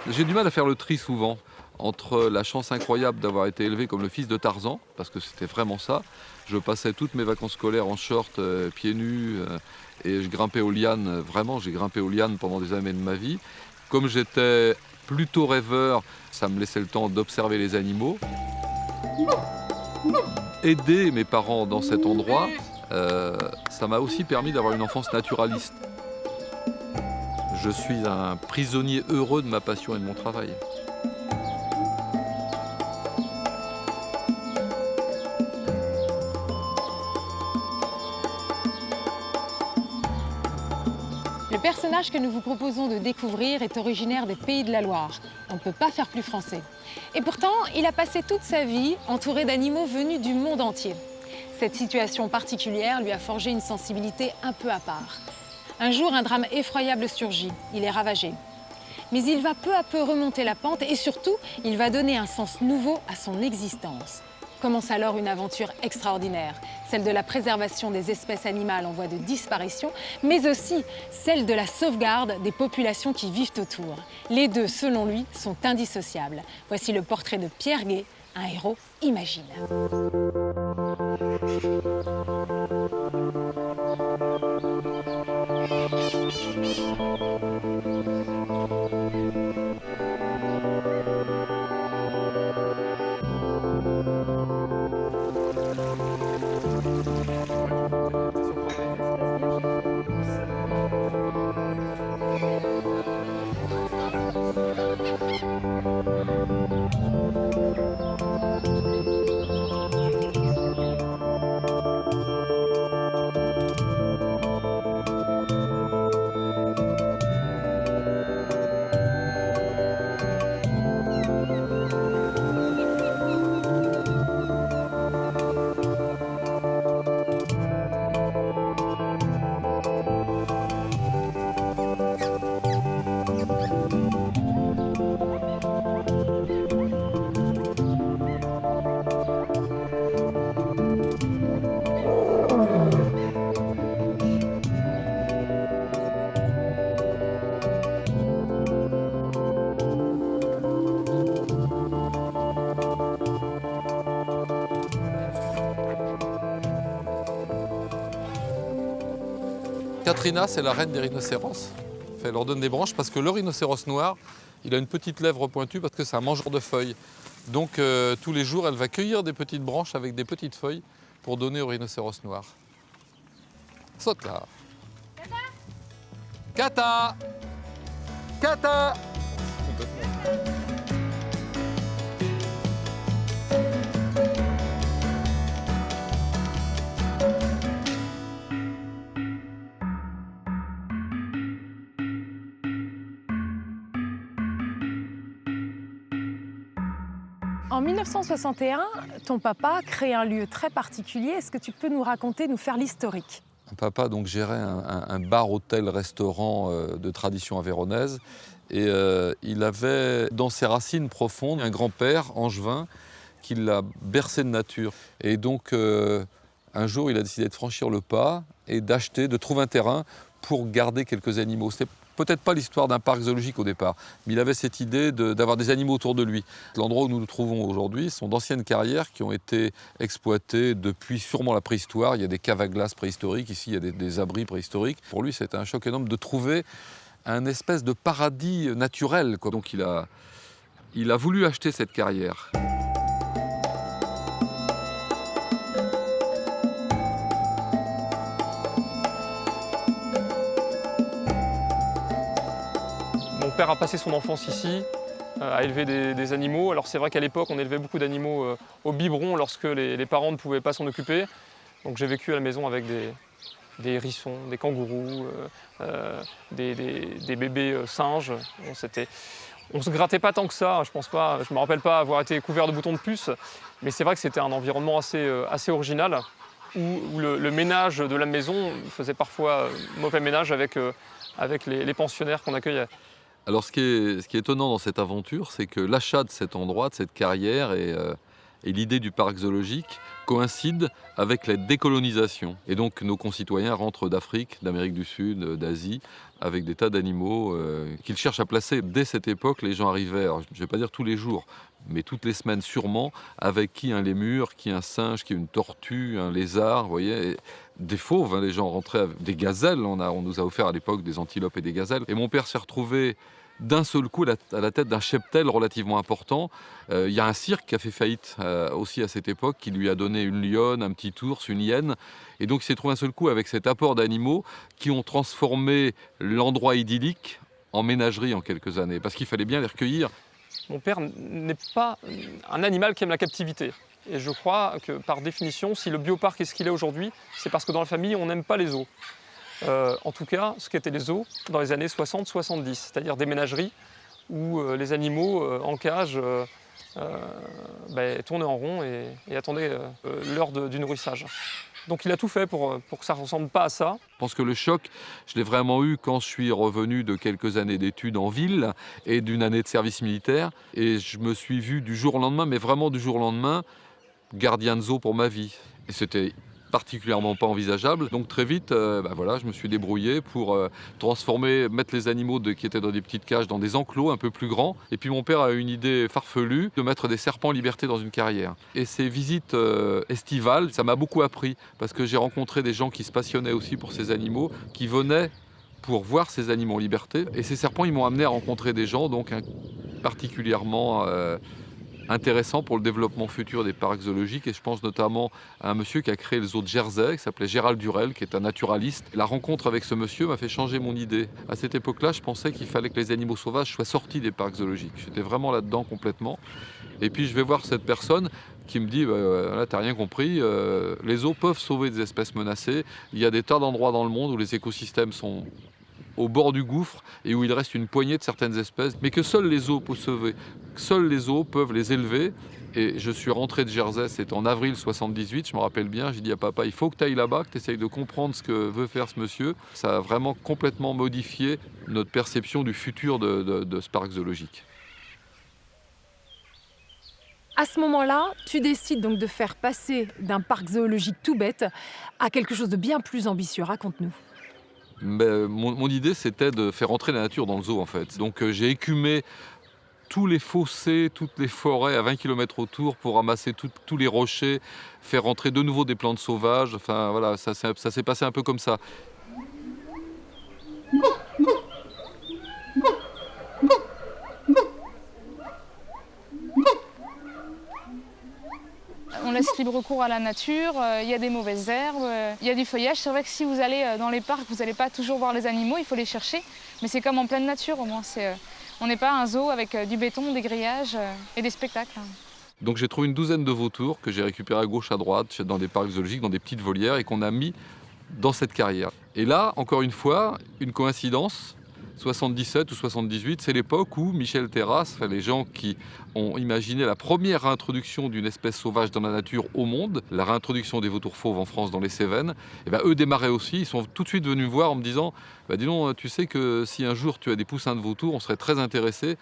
J'ai du mal à faire le tri souvent entre la chance incroyable d'avoir été élevé comme le fils de Tarzan, parce que c'était vraiment ça. Je passais toutes mes vacances scolaires en short, pieds nus, et je grimpais aux lianes. Vraiment, j'ai grimpé aux lianes pendant des années de ma vie. Comme j'étais plutôt rêveur, ça me laissait le temps d'observer les animaux. Aider mes parents dans cet endroit, ça m'a aussi permis d'avoir une enfance naturaliste. Je suis un prisonnier heureux de ma passion et de mon travail. Le personnage que nous vous proposons de découvrir est originaire des Pays de la Loire. On ne peut pas faire plus français. Et pourtant, il a passé toute sa vie entouré d'animaux venus du monde entier. Cette situation particulière lui a forgé une sensibilité un peu à part. Un jour, un drame effroyable surgit. Il est ravagé. Mais il va peu à peu remonter la pente et surtout, il va donner un sens nouveau à son existence. Commence alors une aventure extraordinaire, celle de la préservation des espèces animales en voie de disparition, mais aussi celle de la sauvegarde des populations qui vivent autour. Les deux, selon lui, sont indissociables. Voici le portrait de Pierre Gay, un héros imaginaire. Katrina, c'est la reine des rhinocéros. Elle leur donne des branches parce que le rhinocéros noir, il a une petite lèvre pointue parce que c'est un mangeur de feuilles. Donc tous les jours, elle va cueillir des petites branches avec des petites feuilles pour donner au rhinocéros noir. Saute là. Kata! Kata! En 1961, ton papa crée un lieu très particulier. Est-ce que tu peux nous raconter, nous faire l'historique? Papa donc gérait un bar, hôtel, restaurant de tradition avéronaise. Et il avait dans ses racines profondes un grand-père, angevin, qui l'a bercé de nature. Et donc un jour, il a décidé de franchir le pas et de trouver un terrain pour garder quelques animaux. C'était peut-être pas l'histoire d'un parc zoologique au départ, mais il avait cette idée d'avoir des animaux autour de lui. L'endroit où nous nous trouvons aujourd'hui sont d'anciennes carrières qui ont été exploitées depuis sûrement la préhistoire. Il y a des caves à glace préhistoriques, ici il y a des abris préhistoriques. Pour lui, c'était un choc énorme de trouver un espèce de paradis naturel, quoi. Donc il a voulu acheter cette carrière. Mon père a passé son enfance ici, à élever des animaux. Alors c'est vrai qu'à l'époque, on élevait beaucoup d'animaux au biberon lorsque les parents ne pouvaient pas s'en occuper. Donc j'ai vécu à la maison avec des hérissons, des kangourous, des bébés singes. On ne se grattait pas tant que ça, je ne me rappelle pas avoir été couvert de boutons de puce, mais c'est vrai que c'était un environnement assez original où le ménage de la maison faisait parfois mauvais ménage avec les pensionnaires qu'on accueillait. Alors ce qui est étonnant dans cette aventure, c'est que l'achat de cet endroit, de cette carrière, Et l'idée du parc zoologique coïncide avec la décolonisation. Et donc nos concitoyens rentrent d'Afrique, d'Amérique du Sud, d'Asie, avec des tas d'animaux qu'ils cherchent à placer. Dès cette époque, les gens arrivaient, alors, je ne vais pas dire tous les jours, mais toutes les semaines sûrement, avec qui un lémur, qui un singe, qui une tortue, un lézard, vous voyez, et des fauves. Hein, les gens rentraient avec des gazelles, on nous a offert à l'époque des antilopes et des gazelles. Et mon père s'est retrouvé d'un seul coup à la tête d'un cheptel relativement important. Il y a un cirque qui a fait faillite aussi à cette époque, qui lui a donné une lionne, un petit ours, une hyène. Et donc il s'est trouvé un seul coup avec cet apport d'animaux qui ont transformé l'endroit idyllique en ménagerie en quelques années, parce qu'il fallait bien les recueillir. Mon père n'est pas un animal qui aime la captivité. Et je crois que par définition, si le bioparc est ce qu'il est aujourd'hui, c'est parce que dans la famille, on n'aime pas les zoos. En tout cas, ce qu'étaient les zoos dans les années 60-70, c'est-à-dire des ménageries où les animaux en cage tournaient en rond et attendaient l'heure du nourrissage. Donc il a tout fait pour que ça ne ressemble pas à ça. Je pense que le choc, je l'ai vraiment eu quand je suis revenu de quelques années d'études en ville et d'une année de service militaire. Et je me suis vu du jour au lendemain, mais vraiment du jour au lendemain, gardien de zoo pour ma vie. Et c'était particulièrement pas envisageable. Donc très vite, je me suis débrouillé pour mettre les animaux qui étaient dans des petites cages dans des enclos un peu plus grands. Et puis mon père a eu une idée farfelue de mettre des serpents en liberté dans une carrière. Et ces visites estivales, ça m'a beaucoup appris parce que j'ai rencontré des gens qui se passionnaient aussi pour ces animaux, qui venaient pour voir ces animaux en liberté. Et ces serpents, ils m'ont amené à rencontrer des gens donc particulièrement intéressant pour le développement futur des parcs zoologiques. Et je pense notamment à un monsieur qui a créé le zoo de Jersey, qui s'appelait Gérald Durel, qui est un naturaliste. La rencontre avec ce monsieur m'a fait changer mon idée. À cette époque-là, je pensais qu'il fallait que les animaux sauvages soient sortis des parcs zoologiques. J'étais vraiment là-dedans complètement. Et puis je vais voir cette personne qui me dit là, t'as rien compris, les zoos peuvent sauver des espèces menacées. Il y a des tas d'endroits dans le monde où les écosystèmes sont au bord du gouffre et où il reste une poignée de certaines espèces, mais que seuls les zoos peuvent sauver. Seuls les zoos peuvent les élever. Et je suis rentré de Jersey, c'était en avril 78, je me rappelle bien. J'ai dit à papa, il faut que tu ailles là-bas, que tu essayes de comprendre ce que veut faire ce monsieur. Ça a vraiment complètement modifié notre perception du futur de ce parc zoologique. À ce moment-là, tu décides donc de faire passer d'un parc zoologique tout bête à quelque chose de bien plus ambitieux. Raconte-nous. Mais mon idée, c'était de faire entrer la nature dans le zoo, en fait. Donc j'ai écumé tous les fossés, toutes les forêts à 20 km autour pour ramasser tous les rochers, faire rentrer de nouveau des plantes sauvages. Enfin voilà, ça s'est passé un peu comme ça. On laisse libre cours à la nature, il y a des mauvaises herbes, il y a du feuillage. C'est vrai que si vous allez dans les parcs, vous n'allez pas toujours voir les animaux, il faut les chercher. Mais c'est comme en pleine nature au moins. On n'est pas un zoo avec du béton, des grillages et des spectacles. Donc j'ai trouvé une douzaine de vautours que j'ai récupérés à gauche, à droite, dans des parcs zoologiques, dans des petites volières et qu'on a mis dans cette carrière. Et là, encore une fois, une coïncidence, 77 ou 78, c'est l'époque où Michel Terrasse, les gens qui ont imaginé la première réintroduction d'une espèce sauvage dans la nature au monde, la réintroduction des vautours fauves en France dans les Cévennes, et eux démarraient aussi, ils sont tout de suite venus me voir en me disant dis donc, tu sais que si un jour tu as des poussins de vautours, on serait très intéressés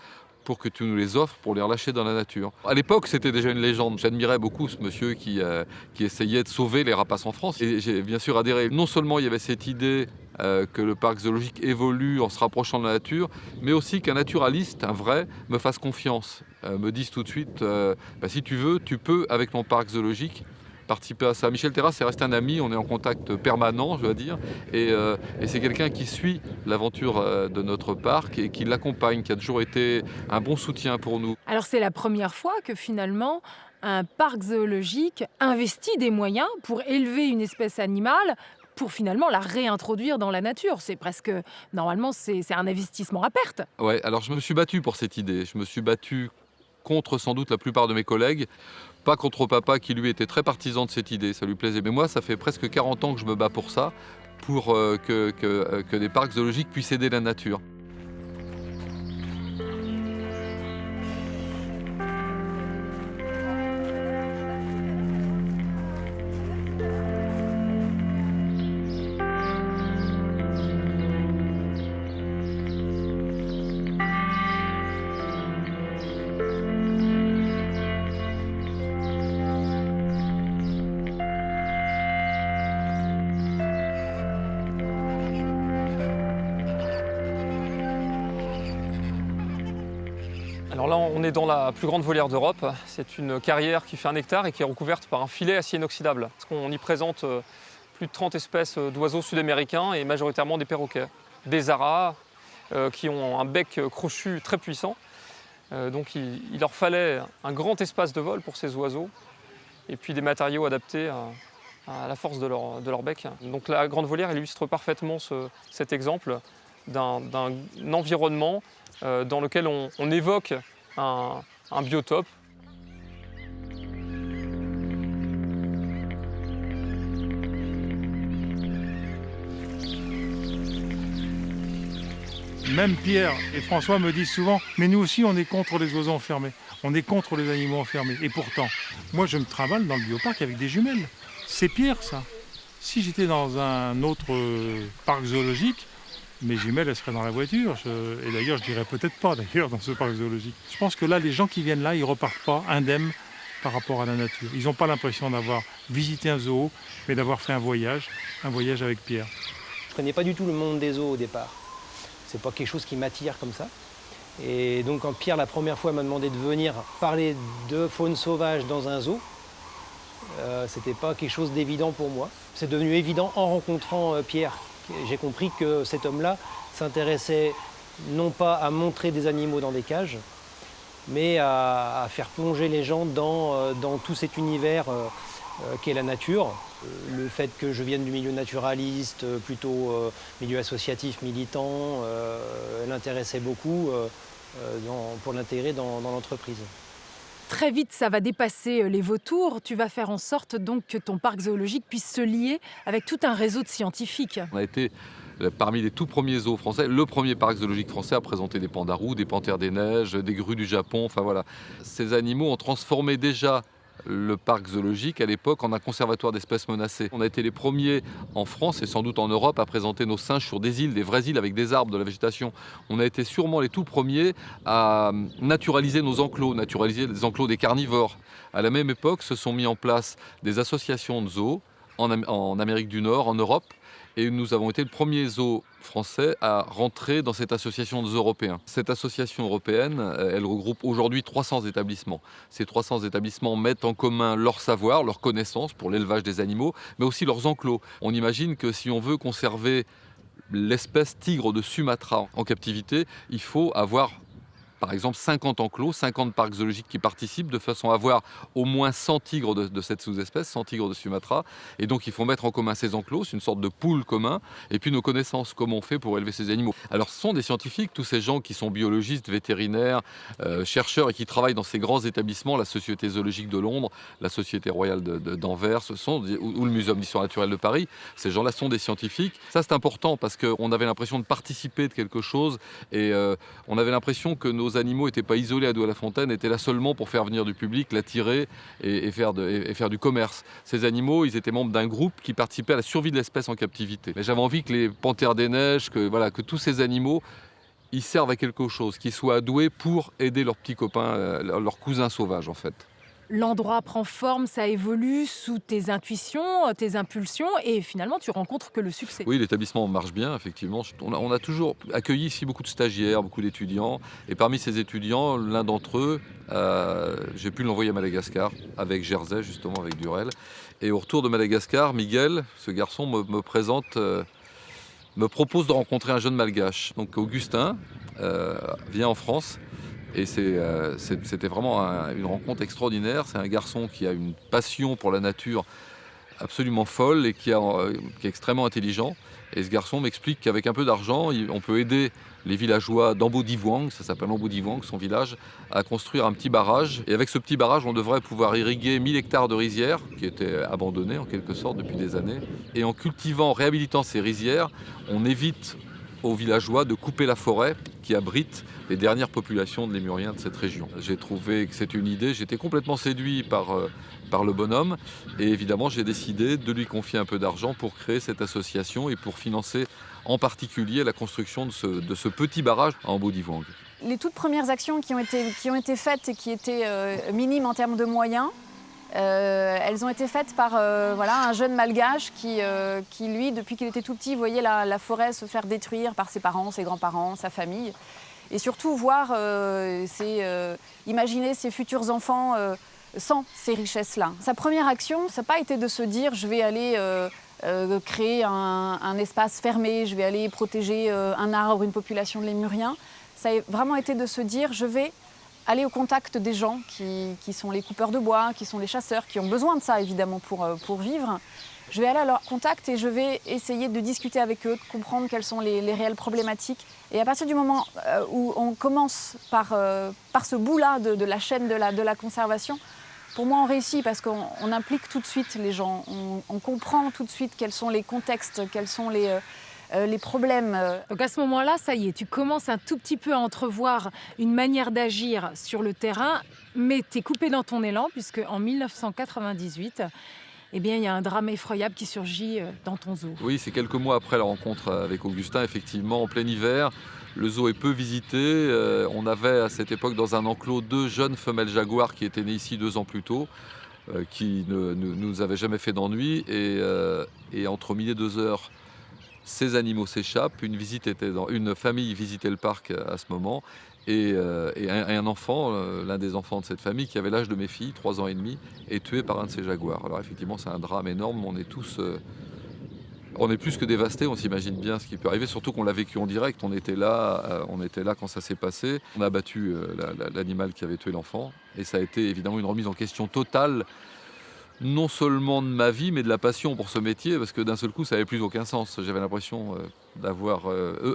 pour que tu nous les offres pour les relâcher dans la nature. À l'époque, c'était déjà une légende. J'admirais beaucoup ce monsieur qui essayait de sauver les rapaces en France. Et j'ai bien sûr adhéré. Non seulement il y avait cette idée que le parc zoologique évolue en se rapprochant de la nature, mais aussi qu'un naturaliste, un vrai, me fasse confiance. Me dise tout de suite, si tu veux, tu peux, avec mon parc zoologique, participer à ça. Michel Terrasse est resté un ami, on est en contact permanent, je dois dire, et c'est quelqu'un qui suit l'aventure de notre parc et qui l'accompagne, qui a toujours été un bon soutien pour nous. Alors c'est la première fois que finalement un parc zoologique investit des moyens pour élever une espèce animale pour finalement la réintroduire dans la nature. C'est presque, normalement, c'est un investissement à perte. Ouais, alors je me suis battu pour cette idée. Je me suis battu contre sans doute la plupart de mes collègues, pas contre papa qui lui était très partisan de cette idée, ça lui plaisait. Mais moi, ça fait presque 40 ans que je me bats pour ça, pour que des parcs zoologiques puissent aider la nature. Alors là, on est dans la plus grande volière d'Europe. C'est une carrière qui fait 1 hectare et qui est recouverte par un filet acier inoxydable. Parce qu'on y présente plus de 30 espèces d'oiseaux sud-américains et majoritairement des perroquets. Des aras qui ont un bec crochu très puissant. Donc il leur fallait un grand espace de vol pour ces oiseaux et puis des matériaux adaptés à la force de leur bec. Donc la grande volière illustre parfaitement cet exemple d'un environnement dans lequel on évoque un biotope. Même Pierre et François me disent souvent « mais nous aussi on est contre les oiseaux enfermés, on est contre les animaux enfermés ». Et pourtant, moi je me travaille dans le bioparc avec des jumelles. C'est Pierre ça. Si j'étais dans un autre parc zoologique, mes jumelles elles seraient dans la voiture. Et d'ailleurs je dirais peut-être pas d'ailleurs dans ce parc zoologique. Je pense que là les gens qui viennent là, ils repartent pas indemnes par rapport à la nature. Ils n'ont pas l'impression d'avoir visité un zoo, mais d'avoir fait un voyage avec Pierre. Je ne connais pas du tout le monde des zoos au départ. C'est pas quelque chose qui m'attire comme ça. Et donc quand Pierre la première fois m'a demandé de venir parler de faune sauvage dans un zoo, c'était pas quelque chose d'évident pour moi. C'est devenu évident en rencontrant Pierre. J'ai compris que cet homme-là s'intéressait non pas à montrer des animaux dans des cages, mais à faire plonger les gens dans tout cet univers qu'est la nature. Le fait que je vienne du milieu naturaliste, plutôt milieu associatif, militant, l'intéressait beaucoup pour l'intégrer dans l'entreprise. Très vite, ça va dépasser les vautours. Tu vas faire en sorte donc que ton parc zoologique puisse se lier avec tout un réseau de scientifiques. On a été parmi les tout premiers zoos français, le premier parc zoologique français à présenter des pandas roux, des panthères des neiges, des grues du Japon, enfin voilà. Ces animaux ont transformé déjà le parc zoologique à l'époque en un conservatoire d'espèces menacées. On a été les premiers en France et sans doute en Europe à présenter nos singes sur des îles, des vraies îles avec des arbres, de la végétation. On a été sûrement les tout premiers à naturaliser nos enclos, naturaliser les enclos des carnivores. À la même époque, se sont mis en place des associations de zoos en Amérique du Nord, en Europe, et nous avons été le premier zoo français à rentrer dans cette association de zoos européens. Cette association européenne, elle regroupe aujourd'hui 300 établissements. Ces 300 établissements mettent en commun leur savoir, leur connaissance pour l'élevage des animaux, mais aussi leurs enclos. On imagine que si on veut conserver l'espèce tigre de Sumatra en captivité, il faut avoir par exemple 50 enclos, 50 parcs zoologiques qui participent de façon à avoir au moins 100 tigres de cette sous-espèce, 100 tigres de Sumatra. Et donc il faut mettre en commun ces enclos, c'est une sorte de pool commun, et puis nos connaissances, comment on fait pour élever ces animaux. Alors ce sont des scientifiques, tous ces gens qui sont biologistes, vétérinaires, chercheurs et qui travaillent dans ces grands établissements, la Société zoologique de Londres, la Société royale d'Anvers, ou le Muséum d'histoire naturelle de Paris. Ces gens-là sont des scientifiques. Ça c'est important parce qu'on avait l'impression de participer de quelque chose et on avait l'impression que nos animaux n'étaient pas isolés à Douai-la-Fontaine, étaient là seulement pour faire venir du public, l'attirer et faire du commerce. Ces animaux, ils étaient membres d'un groupe qui participait à la survie de l'espèce en captivité. Mais j'avais envie que les panthères des neiges, que tous ces animaux, ils servent à quelque chose, qu'ils soient à Douai pour aider leurs petits copains, leurs cousins sauvages en fait. L'endroit prend forme, ça évolue sous tes intuitions, tes impulsions, et finalement tu rencontres que le succès. Oui, l'établissement marche bien, effectivement. On a toujours accueilli ici beaucoup de stagiaires, beaucoup d'étudiants. Et parmi ces étudiants, l'un d'entre eux, j'ai pu l'envoyer à Madagascar, avec Jersey, justement, avec Durel. Et au retour de Madagascar, Miguel, ce garçon, me propose de rencontrer un jeune malgache. Donc Augustin vient en France. Et c'était vraiment une rencontre extraordinaire. C'est un garçon qui a une passion pour la nature absolument folle et qui est extrêmement intelligent. Et ce garçon m'explique qu'avec un peu d'argent, on peut aider les villageois d'Ambodivuang, ça s'appelle Ambodivuang, son village, à construire un petit barrage. Et avec ce petit barrage, on devrait pouvoir irriguer 1000 hectares de rizières, qui étaient abandonnées en quelque sorte depuis des années. Et en cultivant, en réhabilitant ces rizières, on évite aux villageois de couper la forêt qui abrite les dernières populations de lémuriens de cette région. J'ai trouvé que c'était une idée, j'étais complètement séduit par le bonhomme et évidemment j'ai décidé de lui confier un peu d'argent pour créer cette association et pour financer en particulier la construction de ce petit barrage à Ambodivuang. Les toutes premières actions qui ont été faites et qui étaient minimes en termes de moyens, elles ont été faites par un jeune malgache qui, lui, depuis qu'il était tout petit, voyait la forêt se faire détruire par ses parents, ses grands-parents, sa famille. et surtout voir, imaginer ses futurs enfants sans ces richesses-là. Sa première action, ça n'a pas été de se dire je vais aller créer un espace fermé, je vais aller protéger un arbre, une population de lémuriens. Ça a vraiment été de se dire je vais aller au contact des gens qui sont les coupeurs de bois, qui sont les chasseurs, qui ont besoin de ça évidemment pour vivre. Je vais aller à leur contact et je vais essayer de discuter avec eux, de comprendre quelles sont les réelles problématiques. Et à partir du moment où on commence par ce bout-là de la chaîne de la conservation, pour moi, on réussit parce qu'on implique tout de suite les gens. On comprend tout de suite quels sont les contextes, quels sont les problèmes. Donc à ce moment-là, ça y est, tu commences un tout petit peu à entrevoir une manière d'agir sur le terrain, mais tu es coupé dans ton élan, puisque en 1998, eh bien, il y a un drame effroyable qui surgit dans ton zoo. Oui, c'est quelques mois après la rencontre avec Augustin, effectivement, en plein hiver. Le zoo est peu visité. On avait à cette époque dans un enclos 2 jeunes femelles jaguars qui étaient nées ici 2 ans plus tôt, qui ne nous avaient jamais fait d'ennui. Et entre midi et 2 heures, ces animaux s'échappent. Une famille visitait le parc à ce moment. Et un enfant, l'un des enfants de cette famille, qui avait l'âge de mes filles, 3 ans et demi, est tué par un de ces jaguars. Alors effectivement, c'est un drame énorme. On est tous... On est plus que dévastés, on s'imagine bien ce qui peut arriver, surtout qu'on l'a vécu en direct, on était là quand ça s'est passé. On a abattu l'animal qui avait tué l'enfant et ça a été évidemment une remise en question totale, non seulement de ma vie, mais de la passion pour ce métier, parce que d'un seul coup, ça n'avait plus aucun sens. J'avais l'impression d'avoir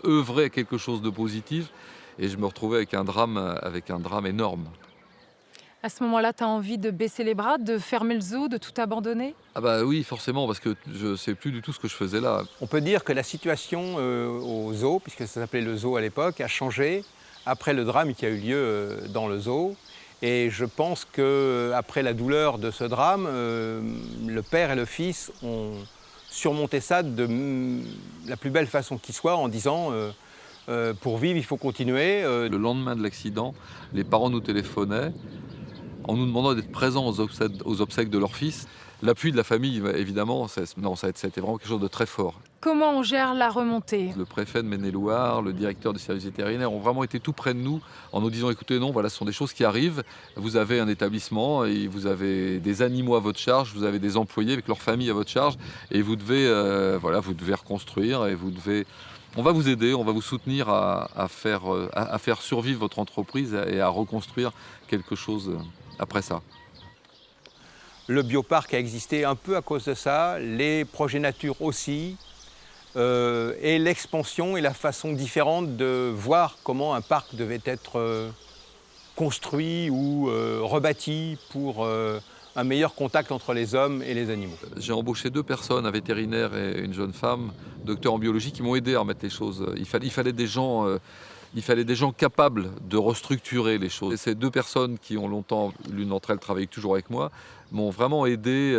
œuvré à quelque chose de positif et je me retrouvais avec un drame énorme. À ce moment-là, tu as envie de baisser les bras, de fermer le zoo, de tout abandonner ? Ah bah oui, forcément, parce que je ne sais plus du tout ce que je faisais là. On peut dire que la situation au zoo, puisque ça s'appelait le zoo à l'époque, a changé après le drame qui a eu lieu dans le zoo. Et je pense qu'après la douleur de ce drame, le père et le fils ont surmonté ça de la plus belle façon qui soit, en disant pour vivre, il faut continuer. Le lendemain de l'accident, les parents nous téléphonaient en nous demandant d'être présents aux obsèques de leur fils. L'appui de la famille, évidemment, ça a été vraiment quelque chose de très fort. Comment on gère la remontée ? Le préfet de Maine-et-Loire, le directeur du service vétérinaire ont vraiment été tout près de nous en nous disant « Écoutez, non, voilà, ce sont des choses qui arrivent. Vous avez un établissement, et vous avez des animaux à votre charge, vous avez des employés avec leur famille à votre charge, et vous devez reconstruire, et on va vous aider, on va vous soutenir à faire survivre votre entreprise et à reconstruire quelque chose après ça. » Le bioparc a existé un peu à cause de ça, les projets nature aussi, et l'expansion et la façon différente de voir comment un parc devait être construit ou rebâti pour un meilleur contact entre les hommes et les animaux. J'ai embauché 2 personnes, un vétérinaire et une jeune femme, docteur en biologie, qui m'ont aidé à remettre les choses. Il fallait des gens capables de restructurer les choses. Et ces 2 personnes qui ont longtemps, l'une d'entre elles travaille toujours avec moi, m'ont vraiment aidé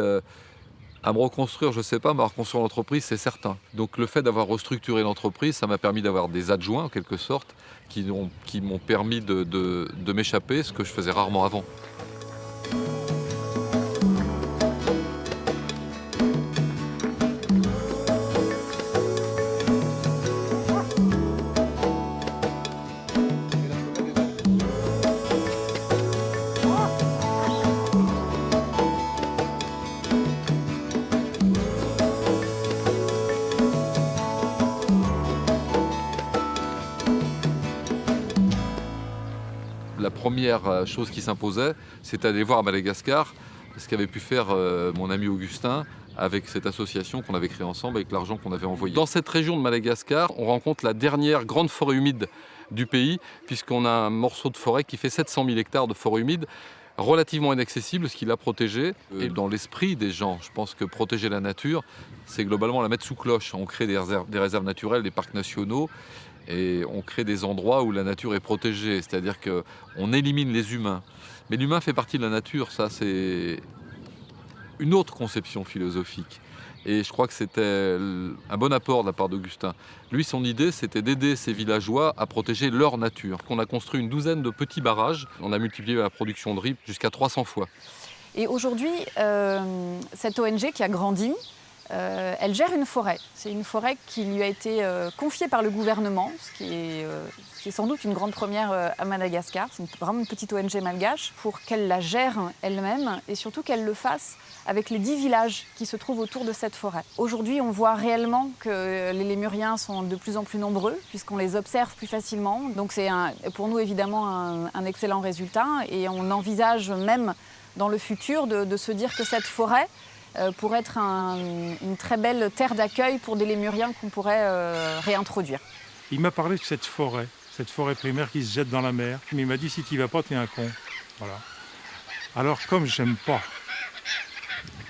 à me reconstruire, je ne sais pas, mais à reconstruire l'entreprise, c'est certain. Donc le fait d'avoir restructuré l'entreprise, ça m'a permis d'avoir des adjoints, en quelque sorte, qui m'ont permis de m'échapper, ce que je faisais rarement avant. La première chose qui s'imposait, c'était d'aller voir à Madagascar ce qu'avait pu faire mon ami Augustin avec cette association qu'on avait créée ensemble avec l'argent qu'on avait envoyé. Dans cette région de Madagascar, on rencontre la dernière grande forêt humide du pays, puisqu'on a un morceau de forêt qui fait 700 000 hectares de forêt humide, relativement inaccessible, ce qu'il a protégé. Et dans l'esprit des gens, je pense que protéger la nature, c'est globalement la mettre sous cloche. On crée des réserves naturelles, des parcs nationaux, et on crée des endroits où la nature est protégée, c'est-à-dire qu'on élimine les humains. Mais l'humain fait partie de la nature, ça c'est une autre conception philosophique. Et je crois que c'était un bon apport de la part d'Augustin. Lui, son idée, c'était d'aider ces villageois à protéger leur nature. On a construit une douzaine de petits barrages, on a multiplié la production de riz jusqu'à 300 fois. Et aujourd'hui, cette ONG qui a grandi, elle gère une forêt. C'est une forêt qui lui a été confiée par le gouvernement, ce qui est sans doute une grande première à Madagascar. C'est vraiment une petite ONG malgache pour qu'elle la gère elle-même et surtout qu'elle le fasse avec les 10 villages qui se trouvent autour de cette forêt. Aujourd'hui, on voit réellement que les lémuriens sont de plus en plus nombreux puisqu'on les observe plus facilement. Donc c'est pour nous évidemment un excellent résultat et on envisage même dans le futur de se dire que cette forêt pour être une très belle terre d'accueil pour des lémuriens qu'on pourrait réintroduire. Il m'a parlé de cette forêt primaire qui se jette dans la mer. Mais il m'a dit, si tu n'y vas pas, t'es un con. Voilà. Alors comme j'aime pas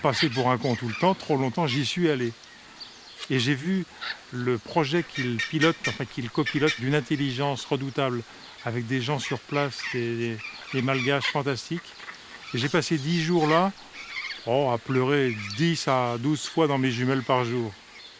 passer pour un con tout le temps, trop longtemps, j'y suis allé. Et j'ai vu le projet qu'il pilote, enfin qu'il copilote d'une intelligence redoutable, avec des gens sur place, des malgaches fantastiques. Et j'ai passé 10 jours là, à pleurer 10 à 12 fois dans mes jumelles par jour.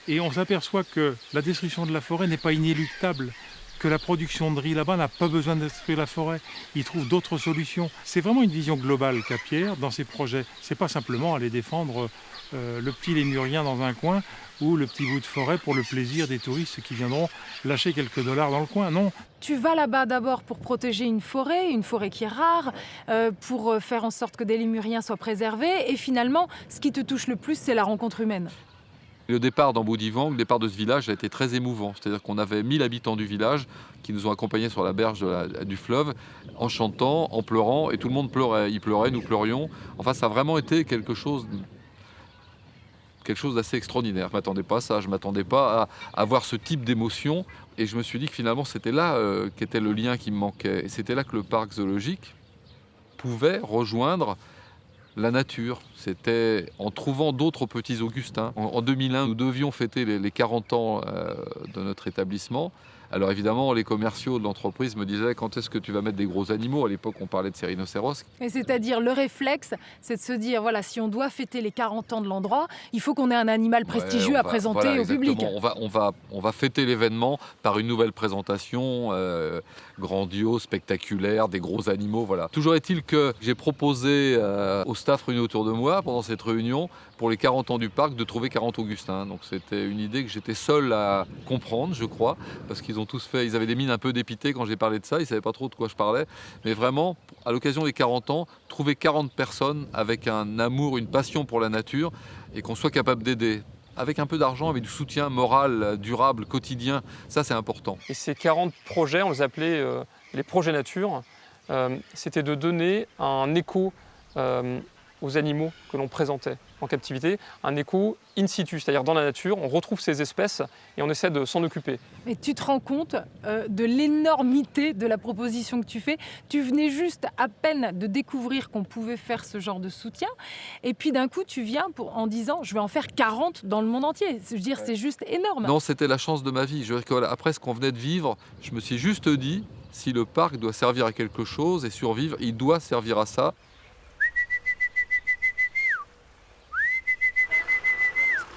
Et on s'aperçoit que la destruction de la forêt n'est pas inéluctable, que la production de riz là-bas n'a pas besoin de détruire la forêt. Ils trouvent d'autres solutions. C'est vraiment une vision globale qu'a Pierre dans ses projets. C'est pas simplement aller défendre le petit lémurien dans un coin ou le petit bout de forêt pour le plaisir des touristes qui viendront lâcher quelques dollars dans le coin. Non. Tu vas là-bas d'abord pour protéger une forêt qui est rare, pour faire en sorte que des lémuriens soient préservés. Et finalement, ce qui te touche le plus, c'est la rencontre humaine. Le départ d'Ambodivang, le départ de ce village a été très émouvant. C'est-à-dire qu'on avait 1000 habitants du village qui nous ont accompagnés sur la berge du fleuve en chantant, en pleurant, et tout le monde pleurait. Ils pleuraient, nous pleurions. Enfin, ça a vraiment été quelque chose d'assez extraordinaire. Je ne m'attendais pas à ça, je ne m'attendais pas à avoir ce type d'émotion. Et je me suis dit que finalement, c'était là qu'était le lien qui me manquait. Et c'était là que le parc zoologique pouvait rejoindre la nature. C'était en trouvant d'autres petits Augustins. En 2001, nous devions fêter les 40 ans de notre établissement. Alors évidemment, les commerciaux de l'entreprise me disaient quand est-ce que tu vas mettre des gros animaux. À l'époque, on parlait de ces rhinocéros. Et c'est-à-dire, le réflexe, c'est de se dire, voilà, si on doit fêter les 40 ans de l'endroit, il faut qu'on ait un animal prestigieux à présenter au public. On va fêter l'événement par une nouvelle présentation grandiose, spectaculaire, des gros animaux. Voilà. Toujours est-il que j'ai proposé au staff réuni autour de moi pendant cette réunion, pour les 40 ans du parc, de trouver 40 Augustins. Donc c'était une idée que j'étais seul à comprendre, je crois, parce qu'ils ont tous fait, ils avaient des mines un peu dépitées quand j'ai parlé de ça, ils ne savaient pas trop de quoi je parlais. Mais vraiment, à l'occasion des 40 ans, trouver 40 personnes avec un amour, une passion pour la nature et qu'on soit capable d'aider. Avec un peu d'argent, avec du soutien moral, durable, quotidien, ça c'est important. Et ces 40 projets, on les appelait les projets nature, c'était de donner un écho aux animaux que l'on présentait en captivité, un écho in situ, c'est-à-dire dans la nature, on retrouve ces espèces et on essaie de s'en occuper. Mais tu te rends compte de l'énormité de la proposition que tu fais. Tu venais juste à peine de découvrir qu'on pouvait faire ce genre de soutien et puis d'un coup tu viens en disant je vais en faire 40 dans le monde entier. Je veux dire, c'est juste énorme. Non, c'était la chance de ma vie. Je veux dire que, voilà, après ce qu'on venait de vivre, je me suis juste dit si le parc doit servir à quelque chose et survivre, il doit servir à ça.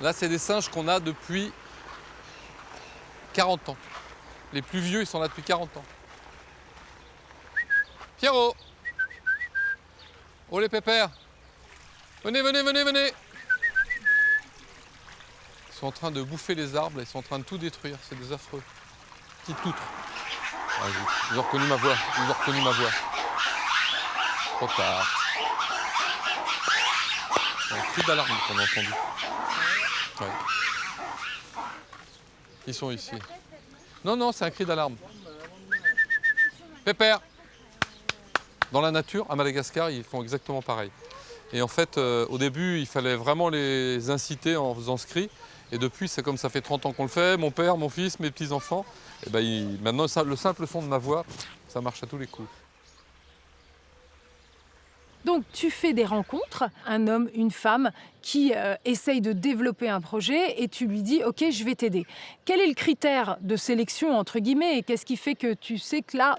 Là, c'est des singes qu'on a depuis 40 ans. Les plus vieux, ils sont là depuis 40 ans. Pierrot! Oh les pépères! Venez, venez, venez, venez! Ils sont en train de bouffer les arbres, ils sont en train de tout détruire, c'est des affreux. Petites toutres. Ah, ils ont reconnu ma voix, ils ont reconnu ma voix. Trop tard. Un cri d'alarme qu'on a entendu. Ouais. Ils sont ici. Non, non, c'est un cri d'alarme. Pépère. Dans la nature, à Madagascar, ils font exactement pareil. Et en fait, au début, il fallait vraiment les inciter en faisant ce cri. Et depuis, c'est comme ça fait 30 ans qu'on le fait. Mon père, mon fils, mes petits-enfants. Et ben, maintenant, le simple son de ma voix, ça marche à tous les coups. Donc tu fais des rencontres, un homme, une femme qui essaye de développer un projet et tu lui dis « Ok, je vais t'aider ». Quel est le critère de sélection, entre guillemets, et qu'est-ce qui fait que tu sais que là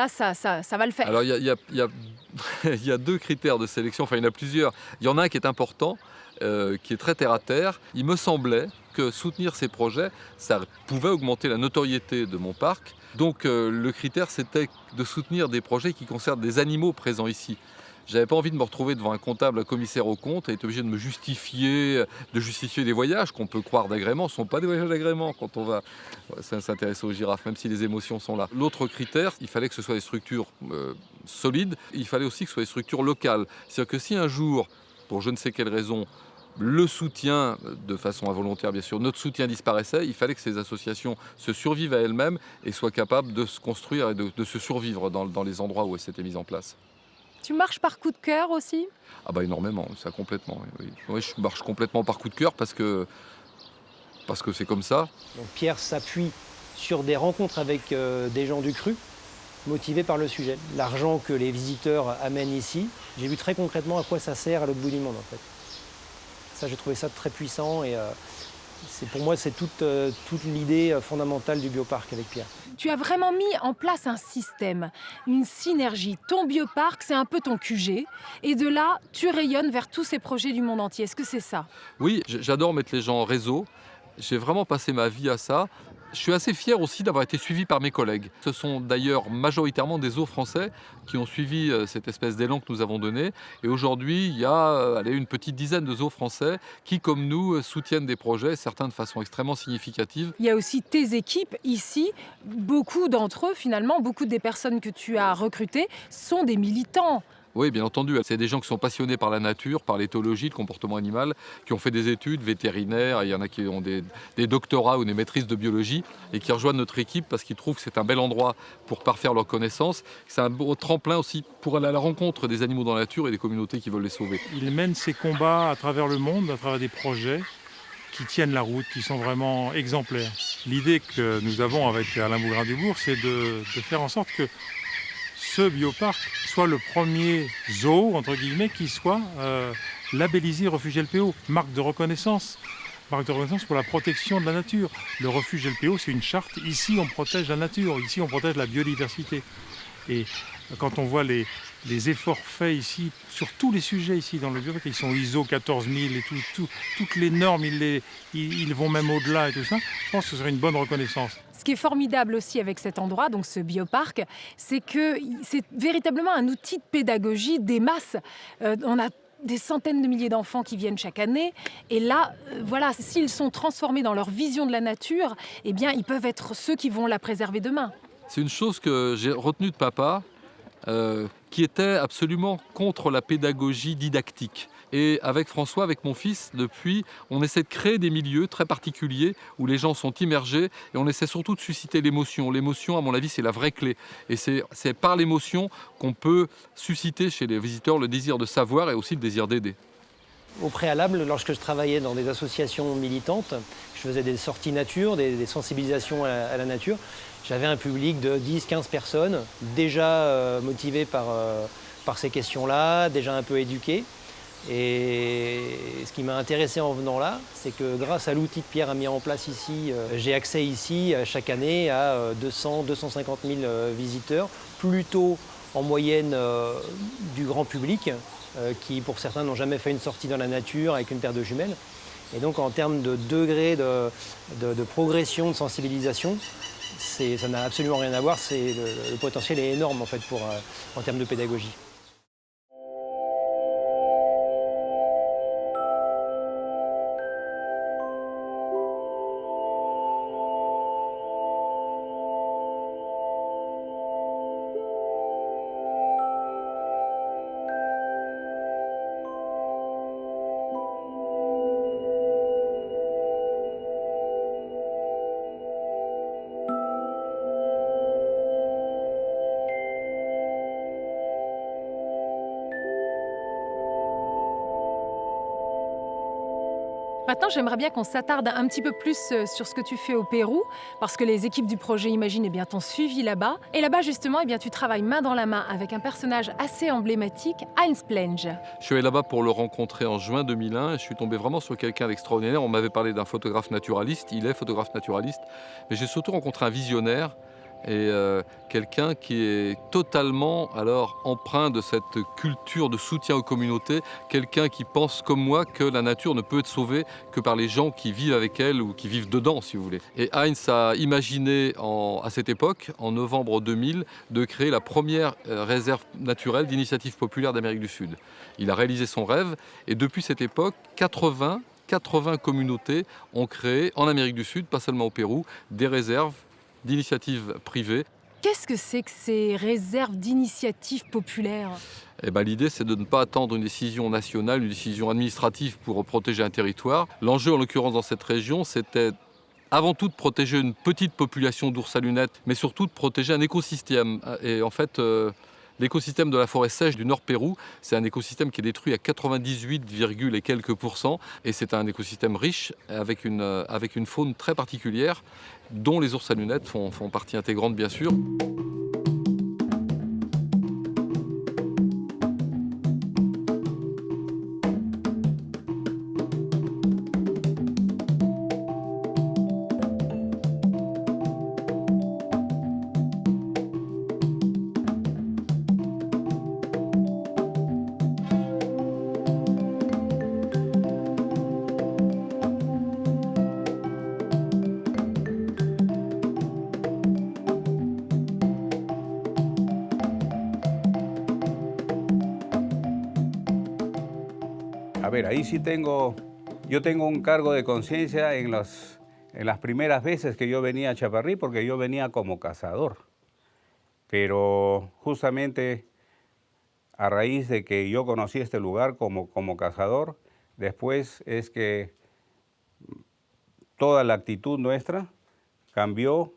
ça va le faire? Alors il y a deux critères de sélection, enfin il y en a plusieurs. Il y en a un qui est important, qui est très terre-à-terre. Il me semblait que soutenir ces projets, ça pouvait augmenter la notoriété de mon parc. Donc le critère, c'était de soutenir des projets qui concernent des animaux présents ici. J'avais pas envie de me retrouver devant un comptable, un commissaire aux comptes et être obligé de justifier des voyages qu'on peut croire d'agrément. Ce ne sont pas des voyages d'agrément quand on va s'intéresser aux girafes, même si les émotions sont là. L'autre critère, il fallait que ce soit des structures solides. Il fallait aussi que ce soit des structures locales. C'est-à-dire que si un jour, pour je ne sais quelle raison, le soutien, de façon involontaire bien sûr, notre soutien disparaissait, il fallait que ces associations se survivent à elles-mêmes et soient capables de se construire et de se survivre dans les endroits où elles s'étaient mises en place. Tu marches par coup de cœur aussi? Ah bah énormément, ça complètement. Oui. Oui, je marche complètement par coup de cœur parce que c'est comme ça. Donc Pierre s'appuie sur des rencontres avec des gens du cru, motivés par le sujet. L'argent que les visiteurs amènent ici, j'ai vu très concrètement à quoi ça sert à l'autre bout du monde en fait. Ça, j'ai trouvé ça très puissant et pour moi, c'est toute l'idée fondamentale du bioparc avec Pierre. Tu as vraiment mis en place un système, une synergie. Ton bioparc, c'est un peu ton QG. Et de là, tu rayonnes vers tous ces projets du monde entier. Est-ce que c'est ça? Oui, j'adore mettre les gens en réseau. J'ai vraiment passé ma vie à ça. Je suis assez fier aussi d'avoir été suivi par mes collègues. Ce sont d'ailleurs majoritairement des zoos français qui ont suivi cette espèce d'élan que nous avons donné. Et aujourd'hui, il y a une petite dizaine de zoos français qui, comme nous, soutiennent des projets, certains de façon extrêmement significative. Il y a aussi tes équipes ici. Beaucoup d'entre eux, finalement, beaucoup des personnes que tu as recrutées sont des militants. Oui, bien entendu. C'est des gens qui sont passionnés par la nature, par l'éthologie, le comportement animal, qui ont fait des études vétérinaires. Il y en a qui ont des doctorats ou des maîtrises de biologie et qui rejoignent notre équipe parce qu'ils trouvent que c'est un bel endroit pour parfaire leurs connaissances. C'est un beau tremplin aussi pour aller à la rencontre des animaux dans la nature et des communautés qui veulent les sauver. Il mène ses combats à travers le monde, à travers des projets qui tiennent la route, qui sont vraiment exemplaires. L'idée que nous avons avec Alain Bougrain-Dubourg, c'est de faire en sorte que ce bioparc soit le premier zoo, entre guillemets, qui soit labellisé refuge LPO, marque de reconnaissance pour la protection de la nature. Le refuge LPO, c'est une charte. Ici, on protège la nature, ici, on protège la biodiversité. Et quand on voit les efforts faits ici, sur tous les sujets ici dans le bioparc, ils sont ISO 14000 et toutes les normes, ils vont même au-delà et tout ça, je pense que ce serait une bonne reconnaissance. Ce qui est formidable aussi avec cet endroit, donc ce bioparc, c'est que c'est véritablement un outil de pédagogie des masses. On a des centaines de milliers d'enfants qui viennent chaque année. Et là, voilà, s'ils sont transformés dans leur vision de la nature, eh bien, ils peuvent être ceux qui vont la préserver demain. C'est une chose que j'ai retenue de papa, qui était absolument contre la pédagogie didactique. Et avec François, avec mon fils, depuis, on essaie de créer des milieux très particuliers où les gens sont immergés et on essaie surtout de susciter l'émotion. L'émotion, à mon avis, c'est la vraie clé. Et c'est par l'émotion qu'on peut susciter chez les visiteurs le désir de savoir et aussi le désir d'aider. Au préalable, lorsque je travaillais dans des associations militantes, je faisais des sorties nature, des sensibilisations à la nature. J'avais un public de 10-15 personnes, déjà motivées par ces questions-là, déjà un peu éduquées. Et ce qui m'a intéressé en venant là, c'est que grâce à l'outil que Pierre a mis en place ici, j'ai accès ici chaque année à 200-250 000 visiteurs, plutôt en moyenne du grand public, qui pour certains n'ont jamais fait une sortie dans la nature avec une paire de jumelles. Et donc en termes de degré de progression, de sensibilisation, ça n'a absolument rien à voir, le potentiel est énorme en fait en termes de pédagogie. Maintenant, j'aimerais bien qu'on s'attarde un petit peu plus sur ce que tu fais au Pérou, parce que les équipes du projet Imagine eh bien, t'ont suivi là-bas. Et là-bas, justement, eh bien, tu travailles main dans la main avec un personnage assez emblématique, Heinz Plenge. Je suis allé là-bas pour le rencontrer en juin 2001 et je suis tombé vraiment sur quelqu'un d'extraordinaire. On m'avait parlé d'un photographe naturaliste, il est photographe naturaliste, mais j'ai surtout rencontré un visionnaire et quelqu'un qui est totalement alors empreint de cette culture de soutien aux communautés, quelqu'un qui pense comme moi que la nature ne peut être sauvée que par les gens qui vivent avec elle ou qui vivent dedans, si vous voulez. Et Heinz a imaginé à cette époque, en novembre 2000, de créer la première réserve naturelle d'initiative populaire d'Amérique du Sud. Il a réalisé son rêve et depuis cette époque, 80 communautés ont créé en Amérique du Sud, pas seulement au Pérou, des réserves d'initiative privée. Qu'est-ce que c'est que ces réserves d'initiative populaire? Eh ben, l'idée, c'est de ne pas attendre une décision nationale, une décision administrative pour protéger un territoire. L'enjeu, en l'occurrence, dans cette région, c'était avant tout de protéger une petite population d'ours à lunettes, mais surtout de protéger un écosystème. Et en fait, l'écosystème de la forêt sèche du Nord Pérou, c'est un écosystème qui est détruit à 98, et quelques %. Et c'est un écosystème riche avec une faune très particulière, dont les ours à lunettes font partie intégrante, bien sûr. A ver, ahí sí yo tengo un cargo de conciencia en las primeras veces que yo venía a Chaparrí, porque yo venía como cazador. Pero justamente a raíz de que yo conocí este lugar como cazador, después es que toda la actitud nuestra cambió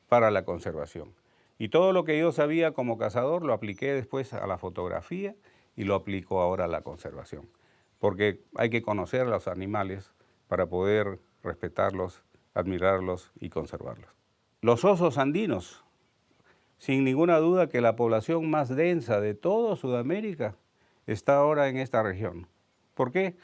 para la conservación. Y todo lo que yo sabía como cazador lo apliqué después a la fotografía y lo aplico ahora a la conservación. Porque hay que conocer a los animales para poder respetarlos, admirarlos y conservarlos. Los osos andinos, sin ninguna duda que la población más densa de toda Sudamérica está ahora en esta región. ¿Por qué?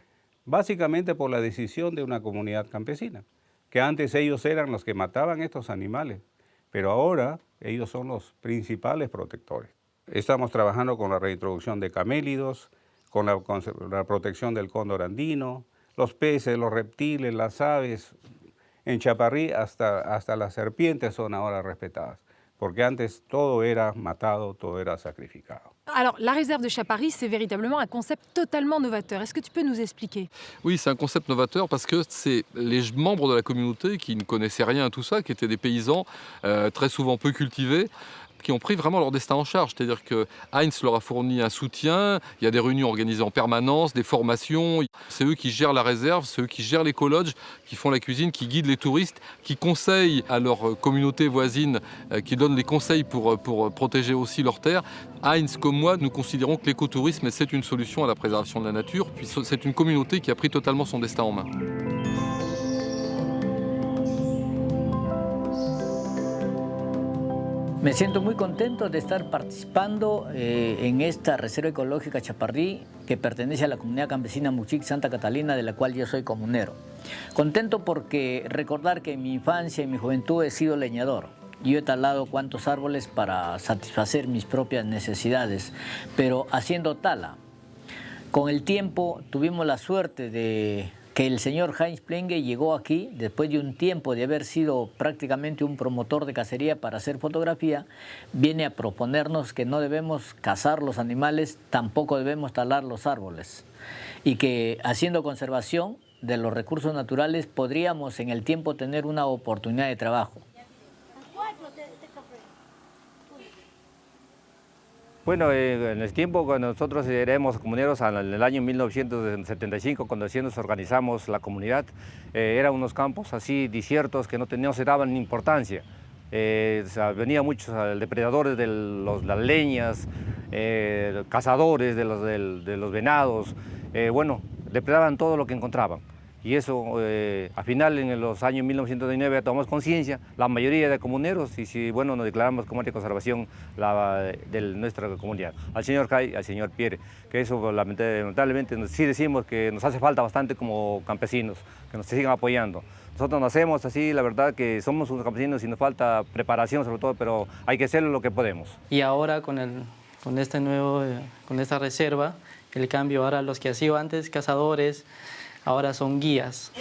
Básicamente por la decisión de una comunidad campesina, que antes ellos eran los que mataban estos animales, pero ahora ellos son los principales protectores. Estamos trabajando con la reintroducción de camélidos, con la protección del cóndor andino, los peces, los reptiles, las aves. En Chaparrí hasta las serpientes son ahora respetadas, porque antes todo era matado, todo era sacrificado. Alors, la réserve de Chaparrí, c'est véritablement un concept totalement novateur. Est-ce que tu peux nous expliquer? Oui, c'est un concept novateur parce que c'est les membres de la communauté qui ne connaissaient rien à tout ça, qui étaient des paysans très souvent peu cultivés, qui ont pris vraiment leur destin en charge. C'est-à-dire que Heinz leur a fourni un soutien, il y a des réunions organisées en permanence, des formations. C'est eux qui gèrent la réserve, c'est eux qui gèrent l'écologe, qui font la cuisine, qui guident les touristes, qui conseillent à leur communauté voisine, qui donnent les conseils pour protéger aussi leurs terres. Heinz, comme moi, nous considérons que l'écotourisme, c'est une solution à la préservation de la nature, puis c'est une communauté qui a pris totalement son destin en main. Me siento muy contento de estar participando en esta Reserva Ecológica Chaparrí, que pertenece a la comunidad campesina Muxic Santa Catalina, de la cual yo soy comunero. Contento porque recordar que en mi infancia y mi juventud he sido leñador. Yo he talado cuantos árboles para satisfacer mis propias necesidades, pero haciendo tala. Con el tiempo tuvimos la suerte de que el señor Heinz Plenge llegó aquí después de un tiempo de haber sido prácticamente un promotor de cacería para hacer fotografía, viene a proponernos que no debemos cazar los animales, tampoco debemos talar los árboles, y que haciendo conservación de los recursos naturales podríamos en el tiempo tener una oportunidad de trabajo. Bueno, en el tiempo cuando nosotros éramos comuneros, en el año 1975, cuando recién nos organizamos la comunidad, eran unos campos así desiertos que no se daban importancia. Venían muchos depredadores de las leñas, cazadores de los venados, bueno, depredaban todo lo que encontraban. Y eso, al final, en los años 1999, tomamos conciencia, la mayoría de comuneros, y bueno, nos declaramos como área de conservación de nuestra comunidad. Al señor Kai, al señor Pierre, que eso lamentablemente sí decimos que nos hace falta bastante como campesinos, que nos sigan apoyando. Nosotros nacemos así, la verdad que somos unos campesinos y nos falta preparación sobre todo, pero hay que hacer lo que podemos. Y ahora con esta reserva, el cambio, ahora los que han sido antes cazadores, ahora son guías.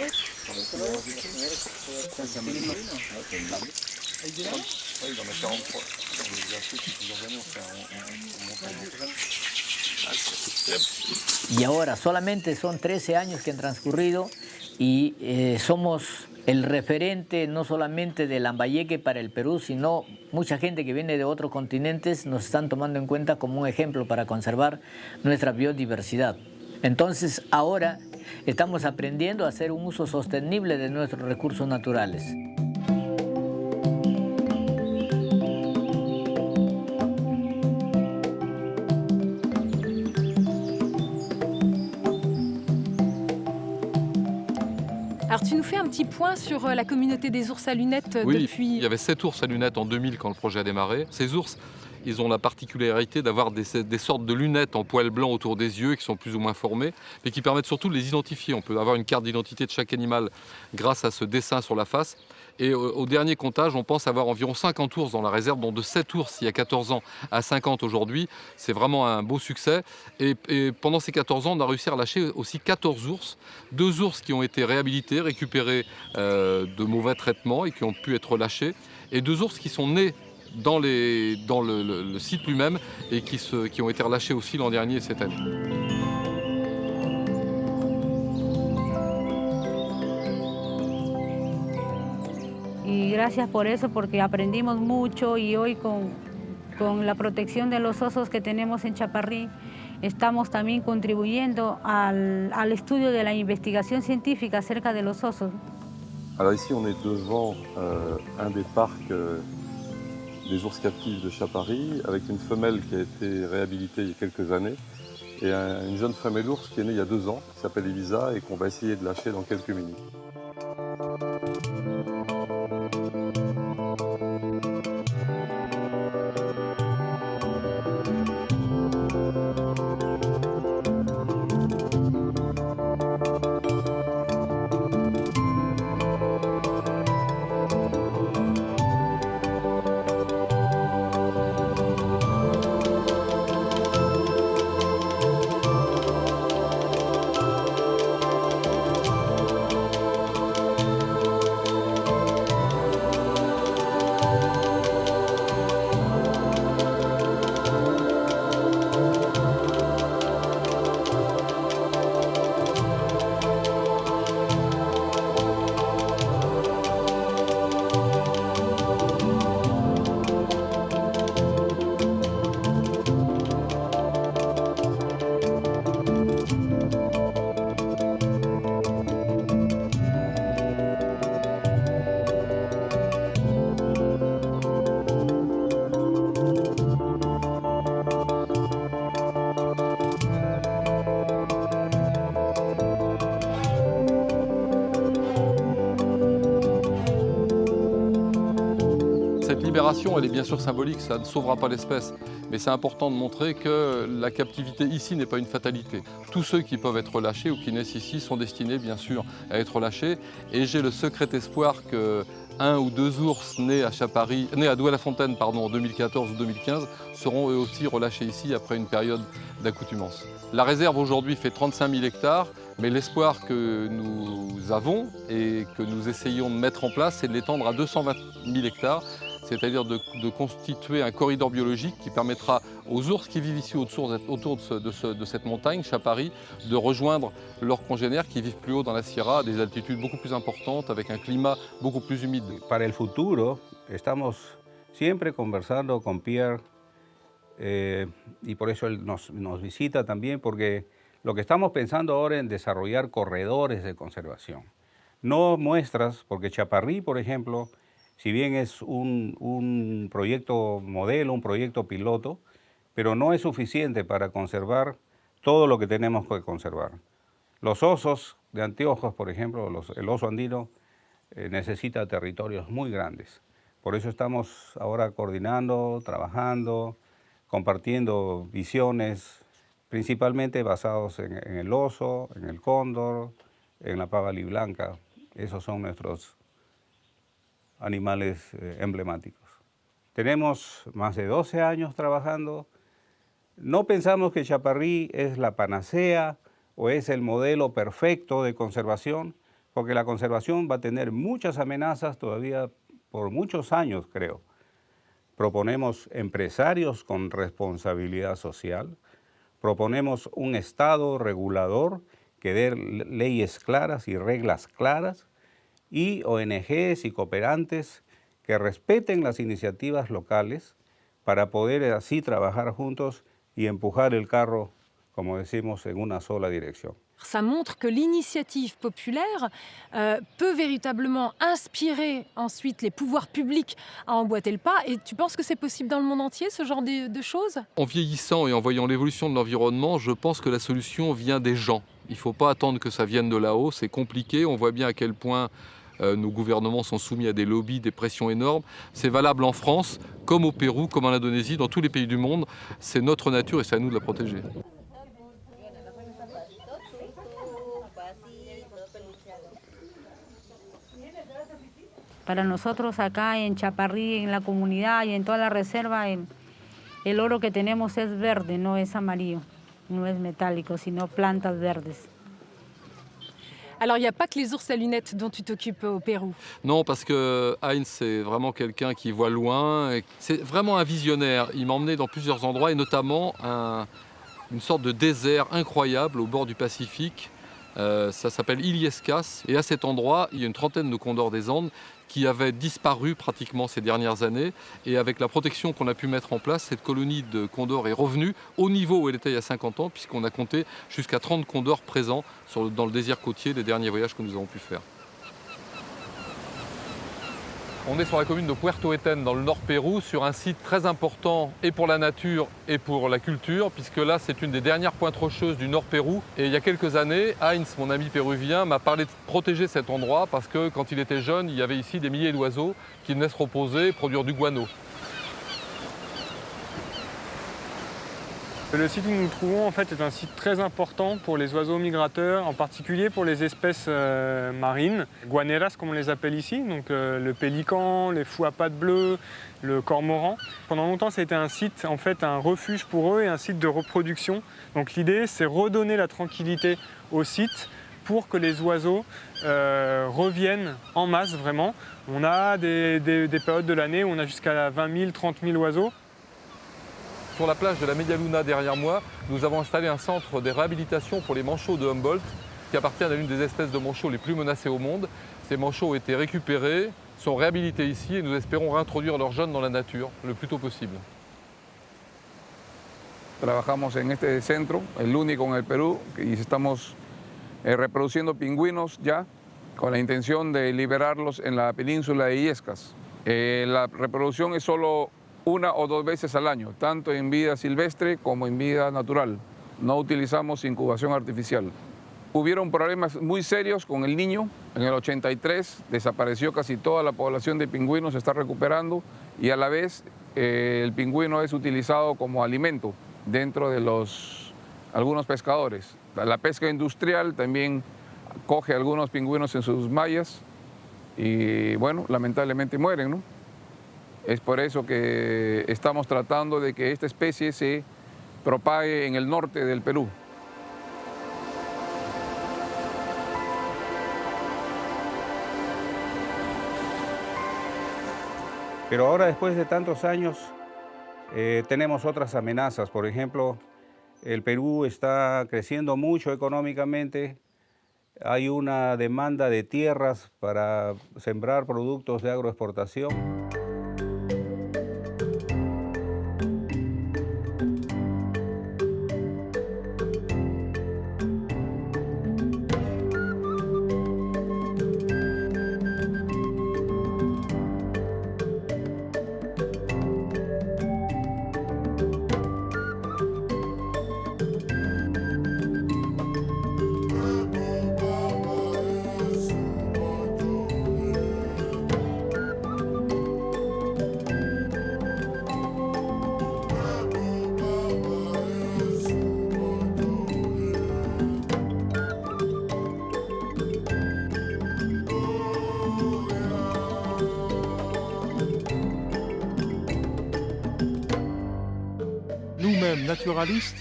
Y ahora solamente son 13 años que han transcurrido y somos el referente no solamente del Lambayeque para el Perú, sino mucha gente que viene de otros continentes nos están tomando en cuenta como un ejemplo para conservar nuestra biodiversidad. Entonces ahora estamos aprendiendo a hacer un uso sostenible de nuestros recursos naturales. Alors tu nous fais un petit point sur la communauté des ours à lunettes Oui, depuis... il y avait 7 ours à lunettes en 2000 quand le projet a démarré. Ces ours, ils ont la particularité d'avoir des sortes de lunettes en poils blancs autour des yeux qui sont plus ou moins formées, mais qui permettent surtout de les identifier. On peut avoir une carte d'identité de chaque animal grâce à ce dessin sur la face. Et au dernier comptage, on pense avoir environ 50 ours dans la réserve, dont de 7 ours il y a 14 ans à 50 aujourd'hui. C'est vraiment un beau succès. Et pendant ces 14 ans, on a réussi à relâcher aussi 14 ours. 2 ours qui ont été réhabilités, récupérés de mauvais traitements et qui ont pu être relâchés. Et 2 ours qui sont nés dans le site lui-même et qui ont été relâchés aussi l'an dernier et cette année. Y gracias por eso, porque aprendimos mucho y hoy con la protección de los osos que tenemos en Chaparrí, estamos también contribuyendo al estudio de la investigación científica acerca de los osos. Alors ici, on est devant un des parcs des ours captifs de Chaparrí, avec une femelle qui a été réhabilitée il y a quelques années, et une jeune femelle ours qui est née il y a 2 ans, qui s'appelle Elisa, et qu'on va essayer de lâcher dans quelques minutes. Cette libération, elle est bien sûr symbolique, ça ne sauvera pas l'espèce, mais c'est important de montrer que la captivité ici n'est pas une fatalité. Tous ceux qui peuvent être relâchés ou qui naissent ici sont destinés bien sûr à être relâchés, et j'ai le secret espoir que 1 ou 2 ours nés à Douai-la-Fontaine en 2014 ou 2015 seront eux aussi relâchés ici après une période d'accoutumance. La réserve aujourd'hui fait 35 000 hectares, mais l'espoir que nous avons et que nous essayons de mettre en place, c'est de l'étendre à 220 000 hectares, c'est-à-dire de constituer un corridor biologique qui permettra aux ours qui vivent ici autour de cette montagne, Chaparrí, de rejoindre leurs congénères qui vivent plus haut dans la Sierra, à des altitudes beaucoup plus importantes, avec un climat beaucoup plus humide. Para el futuro, estamos siempre conversando con Pierre y por eso él nos visita también, porque lo que estamos pensando ahora en desarrollar corredores de conservación. No muestras, porque Chaparrí, por ejemplo, si bien es un proyecto modelo, un proyecto piloto, pero no es suficiente para conservar todo lo que tenemos que conservar. Los osos de anteojos, por ejemplo, el oso andino necesita territorios muy grandes. Por eso estamos ahora coordinando, trabajando, compartiendo visiones, principalmente basados en el oso, en el cóndor, en la pavali blanca, Esos son nuestros animales emblemáticos. Tenemos más de 12 años trabajando. No pensamos que Chaparrí es la panacea o es el modelo perfecto de conservación, porque la conservación va a tener muchas amenazas todavía por muchos años, creo. Proponemos empresarios con responsabilidad social, proponemos un Estado regulador que dé leyes claras y reglas claras, y ONGs y cooperantes que respeten las iniciativas locales para poder así trabajar juntos y empujar el carro, como decimos, en una sola dirección. Ça montre que l'initiative populaire peut véritablement inspirer ensuite les pouvoirs publics à emboîter le pas. Et tu penses que c'est possible dans le monde entier, ce genre de choses? En vieillissant et en voyant l'évolution de l'environnement, je pense que la solution vient des gens. Il ne faut pas attendre que ça vienne de là-haut, c'est compliqué. On voit bien à quel point nos gouvernements sont soumis à des lobbies, des pressions énormes. C'est valable en France, comme au Pérou, comme en Indonésie, dans tous les pays du monde. C'est notre nature et c'est à nous de la protéger. Para nosotros acá en Chaparrí, en la comunidad y en toda la reserva, el oro que tenemos es verde, no es amarillo, no es metálico, sino plantas verdes. Alors, il n'y a pas que les ours à lunettes dont tu t'occupes au Pérou. Non, parce que Heinz, c'est vraiment quelqu'un qui voit loin. C'est vraiment un visionnaire. Il m'a emmené dans plusieurs endroits, et notamment une sorte de désert incroyable au bord du Pacifique. Ça s'appelle Illescas. Et à cet endroit, il y a une trentaine de condors des Andes qui avaient disparu pratiquement ces dernières années. Et avec la protection qu'on a pu mettre en place, cette colonie de condors est revenue au niveau où elle était il y a 50 ans, puisqu'on a compté jusqu'à 30 condors présents dans le désert côtier des derniers voyages que nous avons pu faire. On est sur la commune de Puerto Eten, dans le nord Pérou, sur un site très important et pour la nature et pour la culture, puisque là c'est une des dernières pointes rocheuses du nord Pérou. Et il y a quelques années, Heinz, mon ami péruvien, m'a parlé de protéger cet endroit parce que quand il était jeune, il y avait ici des milliers d'oiseaux qui venaient se reposer et produire du guano. Le site où nous nous trouvons en fait, est un site très important pour les oiseaux migrateurs, en particulier pour les espèces marines, guaneras comme on les appelle ici, donc le pélican, les fous à pattes bleues, le cormoran. Pendant longtemps, ça a été un site, en fait, un refuge pour eux et un site de reproduction. Donc l'idée, c'est redonner la tranquillité au site pour que les oiseaux reviennent en masse vraiment. On a des périodes de l'année où on a jusqu'à 20 000, 30 000 oiseaux. Sur la plage de la Media Luna derrière moi, nous avons installé un centre de réhabilitation pour les manchots de Humboldt, qui appartiennent à l'une des espèces de manchots les plus menacées au monde. Ces manchots ont été récupérés, sont réhabilités ici et nous espérons réintroduire leurs jeunes dans la nature le plus tôt possible. Trabajamos en este centro, el único en el Perú, y estamos reproduciendo pingüinos ya con la intención de liberarlos en la península de Illescas. La reproducción es solo 1 o 2 veces al año, tanto en vida silvestre como en vida natural. No utilizamos incubación artificial. Hubieron problemas muy serios con el niño. En el 83 desapareció casi toda la población de pingüinos, se está recuperando y a la vez el pingüino es utilizado como alimento dentro de algunos pescadores. La pesca industrial también coge algunos pingüinos en sus mallas y bueno, lamentablemente mueren, ¿no? Es por eso que estamos tratando de que esta especie se propague en el norte del Perú. Pero ahora, después de tantos años, tenemos otras amenazas. Por ejemplo, el Perú está creciendo mucho económicamente. Hay una demanda de tierras para sembrar productos de agroexportación. système naturaliste,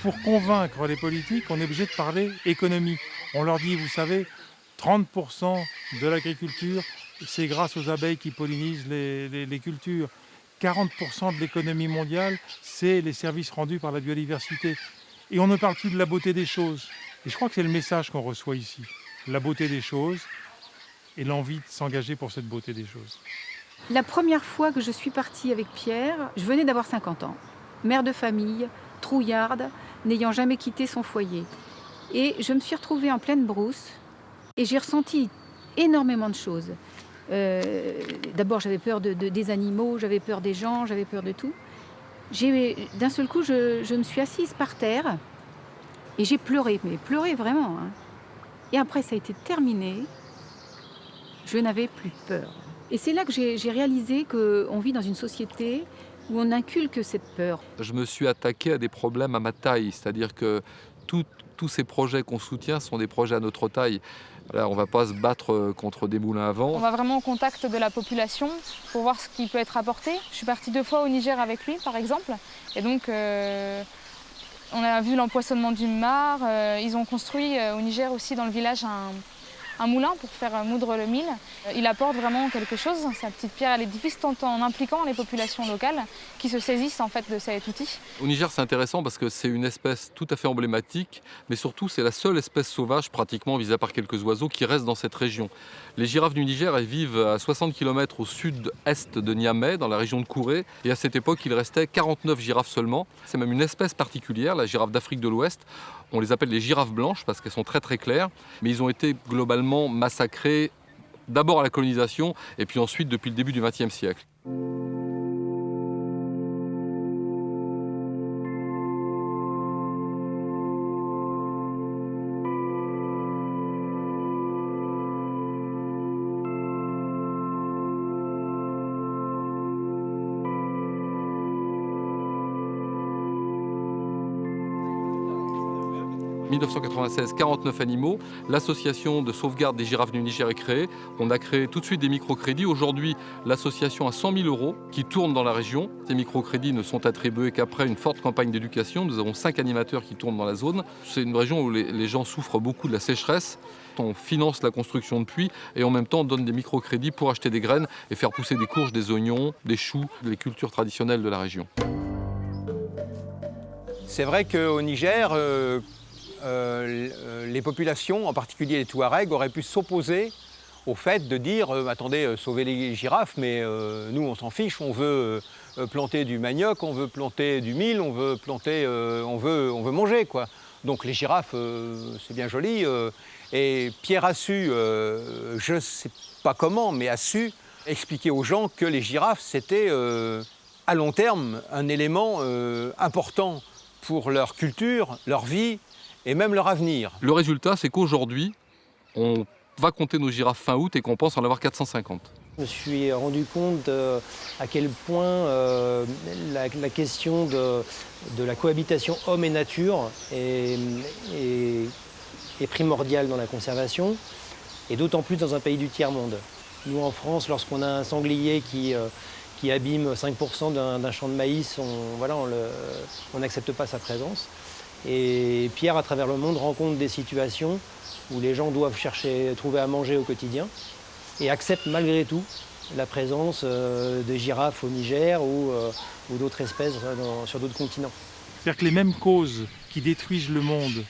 pour convaincre les politiques, on est obligé de parler économie. On leur dit, vous savez, 30% de l'agriculture, c'est grâce aux abeilles qui pollinisent les cultures. 40% de l'économie mondiale, c'est les services rendus par la biodiversité. Et on ne parle plus de la beauté des choses. Et je crois que c'est le message qu'on reçoit ici. La beauté des choses et l'envie de s'engager pour cette beauté des choses. La première fois que je suis partie avec Pierre, je venais d'avoir 50 ans. Mère de famille, trouillarde, n'ayant jamais quitté son foyer. Et je me suis retrouvée en pleine brousse et j'ai ressenti énormément de choses. D'abord, j'avais peur des animaux, j'avais peur des gens, j'avais peur de tout. D'un seul coup, je me suis assise par terre et j'ai pleuré, mais pleuré vraiment. Hein. Et après, ça a été terminé. Je n'avais plus peur. Et c'est là que j'ai réalisé qu'on vit dans une société où on inculque cette peur. Je me suis attaqué à des problèmes à ma taille, c'est-à-dire que tous ces projets qu'on soutient sont des projets à notre taille. Là, on ne va pas se battre contre des moulins à vent. On va vraiment au contact de la population pour voir ce qui peut être apporté. Je suis partie 2 fois au Niger avec lui, par exemple. Et donc, on a vu l'empoisonnement du mar. Ils ont construit au Niger aussi, dans le village, un moulin pour faire moudre le mil. Il apporte vraiment quelque chose. Sa petite pierre à l'édifice, tout en impliquant les populations locales qui se saisissent en fait de cet outil. Au Niger, c'est intéressant parce que c'est une espèce tout à fait emblématique, mais surtout c'est la seule espèce sauvage, pratiquement, mis à part quelques oiseaux, qui reste dans cette région. Les girafes du Niger, elles vivent à 60 km au sud-est de Niamey, dans la région de Kouré. Et à cette époque, il restait 49 girafes seulement. C'est même une espèce particulière, la girafe d'Afrique de l'Ouest. On les appelle les girafes blanches parce qu'elles sont très très claires, mais ils ont été globalement massacrés d'abord à la colonisation et puis ensuite depuis le début du XXe siècle. En 1996, 49 animaux. L'association de sauvegarde des girafes du Niger est créée. On a créé tout de suite des microcrédits. Aujourd'hui, l'association a 100 000 € qui tournent dans la région. Ces microcrédits ne sont attribués qu'après une forte campagne d'éducation. Nous avons 5 animateurs qui tournent dans la zone. C'est une région où les gens souffrent beaucoup de la sécheresse. On finance la construction de puits et en même temps on donne des microcrédits pour acheter des graines et faire pousser des courges, des oignons, des choux, les cultures traditionnelles de la région. C'est vrai qu'au Niger, les populations, en particulier les Touaregs, auraient pu s'opposer au fait de dire attendez, sauvez les girafes, mais nous on s'en fiche, on veut planter du manioc, on veut planter du mil, on veut planter, on veut manger quoi. Donc les girafes, c'est bien joli. Et Pierre a su, je ne sais pas comment, mais a su expliquer aux gens que les girafes c'était à long terme un élément important pour leur culture, leur vie et même leur avenir. Le résultat, c'est qu'aujourd'hui, on va compter nos girafes fin août et qu'on pense en avoir 450. Je me suis rendu compte à quel point la question de la cohabitation homme et nature est primordiale dans la conservation, et d'autant plus dans un pays du tiers-monde. Nous, en France, lorsqu'on a un sanglier qui abîme 5% d'un champ de maïs, on n'accepte pas sa présence. Et Pierre, à travers le monde, rencontre des situations où les gens doivent trouver à manger au quotidien et acceptent malgré tout la présence de girafes au Niger ou d'autres espèces sur d'autres continents. C'est-à-dire que les mêmes causes qui détruisent le monde,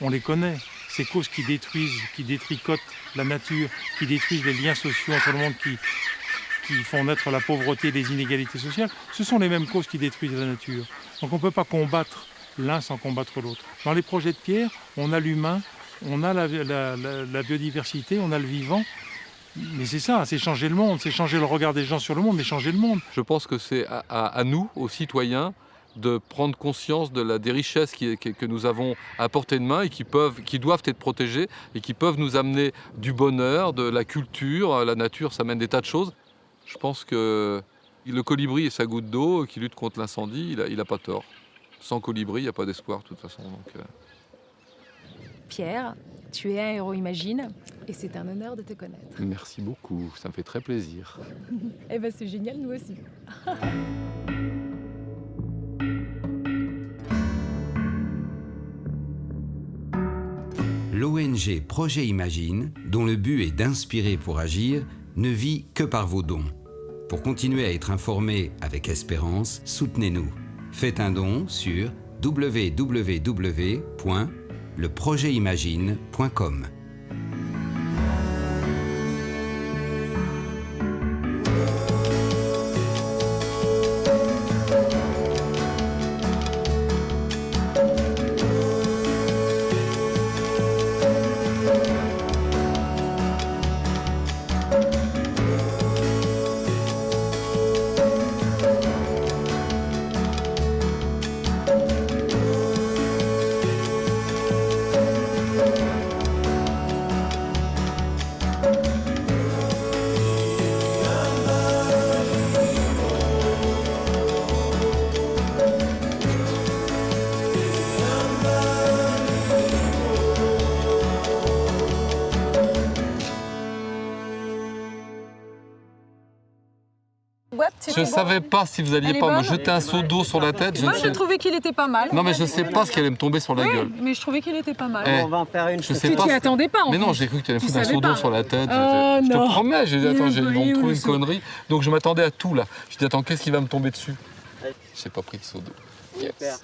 on les connaît. Ces causes qui détruisent, qui détricotent la nature, qui détruisent les liens sociaux entre le monde, qui font naître la pauvreté et les inégalités sociales, ce sont les mêmes causes qui détruisent la nature. Donc on ne peut pas combattre l'un sans combattre l'autre. Dans les projets de Pierre, on a l'humain, on a la biodiversité, on a le vivant. Mais c'est ça, c'est changer le monde, c'est changer le regard des gens sur le monde, mais changer le monde. Je pense que c'est à nous, aux citoyens, de prendre conscience des richesses que nous avons à portée de main et qui doivent être protégées et qui peuvent nous amener du bonheur, de la culture. La nature, ça mène des tas de choses. Je pense que le colibri et sa goutte d'eau qui lutte contre l'incendie, il n'a pas tort. Sans colibri, il n'y a pas d'espoir de toute façon. Pierre, tu es un héros Imagine et c'est un honneur de te connaître. Merci beaucoup, ça me fait très plaisir. Eh bien c'est génial, nous aussi. l'ONG Projet Imagine, dont le but est d'inspirer pour agir, ne vit que par vos dons. Pour continuer à être informé avec espérance, soutenez-nous. Faites un don sur www.leprojetimagine.com. Je ne savais pas si vous alliez pas me jeter un seau d'eau sur la tête. Moi, j'ai trouvé qu'il était pas mal. Non, mais je ne sais pas ce qui allait me tomber sur la gueule. Mais je trouvais qu'il était pas mal. On va en faire une. Tu t'y attendais pas, en Mais non, plus. j'ai cru que tu allais me Tu foutre un savais seau d'eau pas. sur la tête. Oh, Je te non. promets, j'ai dit, attends, ils vont me trouver une seau. connerie. Donc je m'attendais à tout, là. Je dis, attends, qu'est-ce qui va me tomber dessus? Je n'ai pas pris de seau d'eau. Yes.